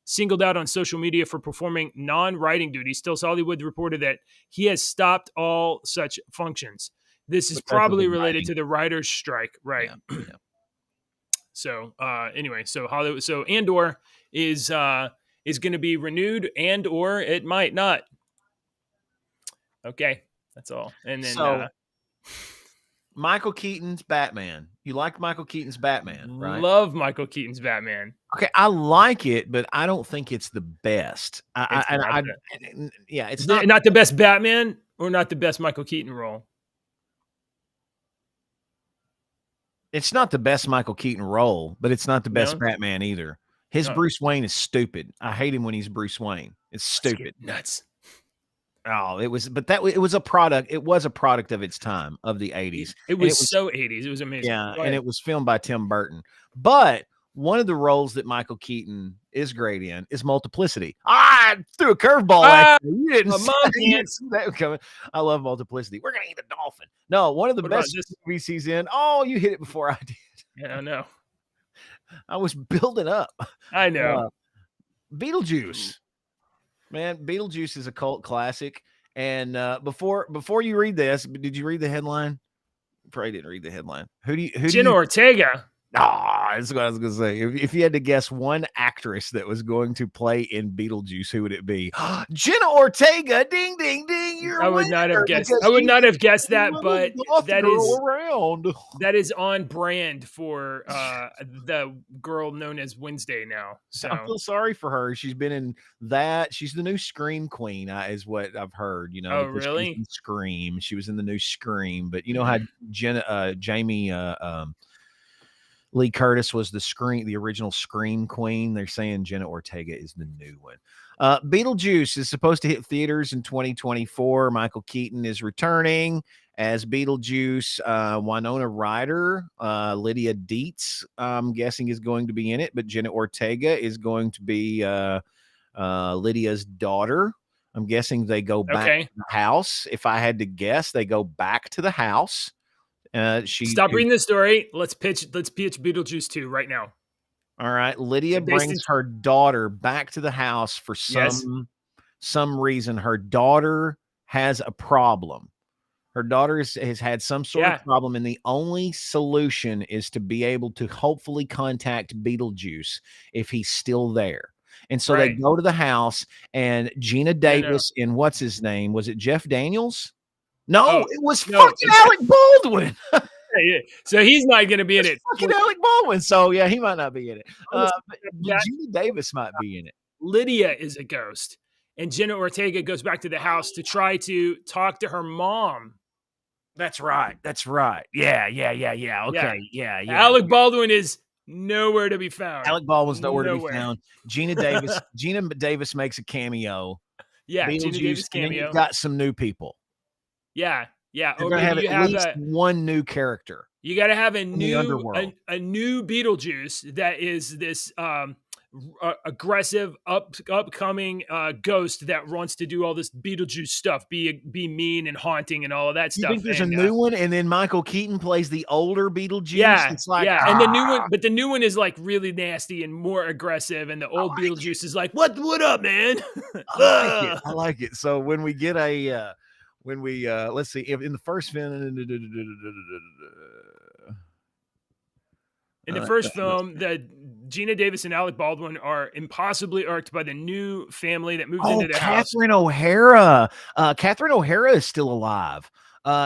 Speaker 2: singled out on social media for performing non-writing duties. Still, Hollywood reported that he has stopped all such functions. This is probably related to the writers' strike, right? Yeah. So anyway, so Andor is going to be renewed, and or it might not. Okay, that's all. And then
Speaker 3: Michael Keaton's Batman. You like Michael Keaton's Batman, right?
Speaker 2: Love Michael Keaton's Batman.
Speaker 3: Okay, I like it, but I don't think it's the best. It's
Speaker 2: not the best Batman, or not the best Michael Keaton role.
Speaker 3: It's not the best Michael Keaton role, but it's not the best Batman either. His Bruce Wayne is stupid. I hate him when he's Bruce Wayne. It's stupid.
Speaker 2: Nuts.
Speaker 3: Oh, it was a product. It was a product of its time, of the 80s.
Speaker 2: It was so 80s. It was amazing.
Speaker 3: Yeah, and it was filmed by Tim Burton. But one of the roles that Michael Keaton is great in is Multiplicity. I threw a curveball at you. You didn't see that coming. I love Multiplicity. We're going to eat a dolphin. No, one of the best movies he's in. Oh, you hit it before I did.
Speaker 2: Yeah, I know.
Speaker 3: I was building up.
Speaker 2: I know.
Speaker 3: Beetlejuice. Man, Beetlejuice is a cult classic. And before you read this, did you read the headline? Probably didn't read the headline. Who
Speaker 2: Jenna Ortega.
Speaker 3: That's what I was going to say. If you had to guess one actress that was going to play in Beetlejuice, who would it be? Jenna Ortega. Ding, ding, ding. You're
Speaker 2: I would not have guessed. I would not have guessed that, but that is on brand for the girl known as Wednesday now. So
Speaker 3: I feel sorry for her. She's been in that. She's the new Scream queen, is what I've heard. You know,
Speaker 2: oh really?
Speaker 3: Scream. She was in the new Scream, but you know how Jamie Lee Curtis was the original Scream queen. They're saying Jenna Ortega is the new one. Beetlejuice is supposed to hit theaters in 2024. Michael Keaton is returning as Beetlejuice. Winona Ryder, Lydia Dietz, I'm guessing, is going to be in it, but Jenna Ortega is going to be Lydia's daughter. I'm guessing they go back to the house. If I had to guess, they go back to the house.
Speaker 2: Stop reading the story. Let's pitch Beetlejuice 2 right now.
Speaker 3: All right. Lydia brings her daughter back to the house for some reason. Her daughter has a problem. Her daughter has had some sort of problem, and the only solution is to be able to hopefully contact Beetlejuice if he's still there. And so they go to the house, and Gina Davis and what's his name? Was it Jeff Daniels? No, it was fucking Alec Baldwin.
Speaker 2: So he's not going to be in it.
Speaker 3: Fucking Alec Baldwin. So yeah, he might not be in it. But Gina Davis might be in it.
Speaker 2: Lydia is a ghost, and Jenna Ortega goes back to the house to try to talk to her mom.
Speaker 3: That's right. Yeah. Okay. Yeah.
Speaker 2: Alec Baldwin is nowhere to be found.
Speaker 3: Alec Baldwin's nowhere to be found. Gina Davis makes a cameo.
Speaker 2: Yeah, Gina Davis cameo.
Speaker 3: You've got some new people.
Speaker 2: Yeah.
Speaker 3: You're gonna have at least one new character.
Speaker 2: You got to have a new Beetlejuice that is this aggressive, upcoming ghost that wants to do all this Beetlejuice stuff, be mean and haunting and all of that stuff.
Speaker 3: You think there's a new one, and then Michael Keaton plays the older Beetlejuice?
Speaker 2: Yeah, and the new one, but the new one is like really nasty and more aggressive, and the old Beetlejuice is like, what up, man?
Speaker 3: I like it. So when we get a let's see, if in the first film,
Speaker 2: that Gina Davis and Alec Baldwin are impossibly irked by the new family that moved into their house.
Speaker 3: Catherine O'Hara. Catherine O'Hara is still alive.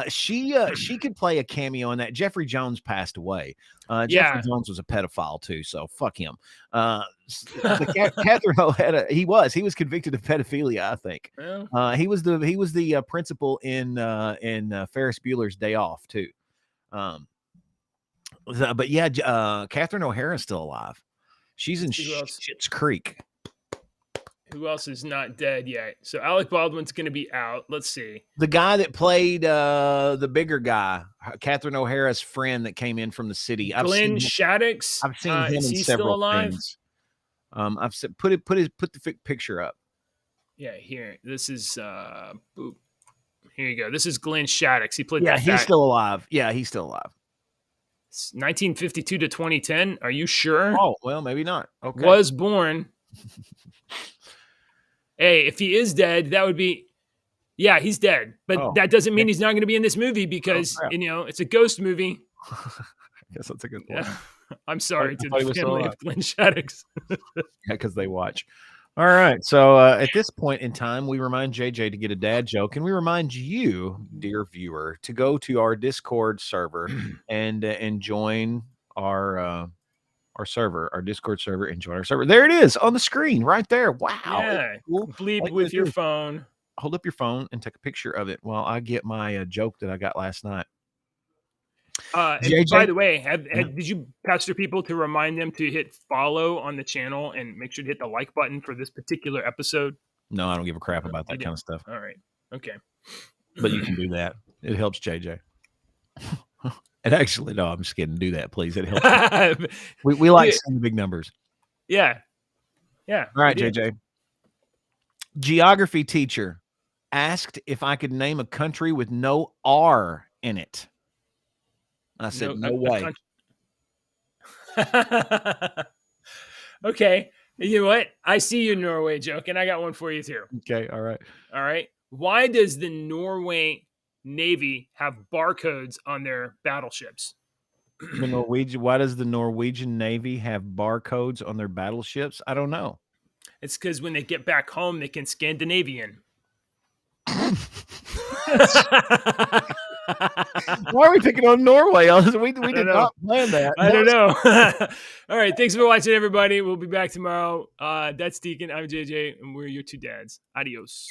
Speaker 3: She could play a cameo in that. Jeffrey Jones passed away. Jeffrey Jones was a pedophile too, so fuck him. Catherine O'Hara, he was convicted of pedophilia, I think.
Speaker 2: Yeah.
Speaker 3: He was the principal in Ferris Bueller's Day Off too. But yeah, Catherine O'Hara is still alive. She's in Schitt's Creek.
Speaker 2: Who else is not dead yet? So Alec Baldwin's going to be out. Let's see.
Speaker 3: The guy that played the bigger guy, Catherine O'Hara's friend that came in from the city.
Speaker 2: Glenn Shaddix.
Speaker 3: I've seen him in several things. I've said put the picture up.
Speaker 2: Yeah, here. This is here you go. This is Glenn Shaddix. He played.
Speaker 3: Yeah, he's still alive. Yeah, he's still alive.
Speaker 2: 1952 to 2010. Are you sure?
Speaker 3: Oh, well, maybe not. Okay.
Speaker 2: Was born. Hey, if he is dead, that would be, yeah, he's dead. But that doesn't mean he's not going to be in this movie because, it's a ghost movie.
Speaker 3: I guess that's a good point.
Speaker 2: Yeah. I'm sorry to the family of Glenn Shaddix.
Speaker 3: Yeah, because they watch. All right. So at this point in time, we remind JJ to get a dad joke, and we remind you, dear viewer, to go to our Discord server and join our server, our Discord server, and join our server. There it is on the screen right there. Wow.
Speaker 2: Yeah. Cool. Bleep with your phone.
Speaker 3: Hold up your phone and take a picture of it while I get my joke that I got last night.
Speaker 2: And by the way, did you pester people to remind them to hit follow on the channel and make sure to hit the like button for this particular episode?
Speaker 3: No, I don't give a crap about that kind of stuff.
Speaker 2: All right. Okay.
Speaker 3: But you can do that. It helps JJ. And actually, no, I'm just kidding. Do that, please. It helps. we like seeing big numbers.
Speaker 2: Yeah. Yeah.
Speaker 3: All right, JJ. Geography teacher asked if I could name a country with no R in it. I said, no way.
Speaker 2: Okay. You know what? I see your Norway joke, and I got one for you too.
Speaker 3: Okay. All right.
Speaker 2: Why does the Norway Navy have barcodes on their battleships?
Speaker 3: The Norwegian. Why does the Norwegian Navy have barcodes on their battleships? I don't know.
Speaker 2: It's because when they get back home, they can Scandinavian.
Speaker 3: Why are we picking on Norway? We did not plan that.
Speaker 2: I don't know. All right. Thanks for watching, everybody. We'll be back tomorrow. That's Deacon. I'm JJ, and we're your two dads. Adios.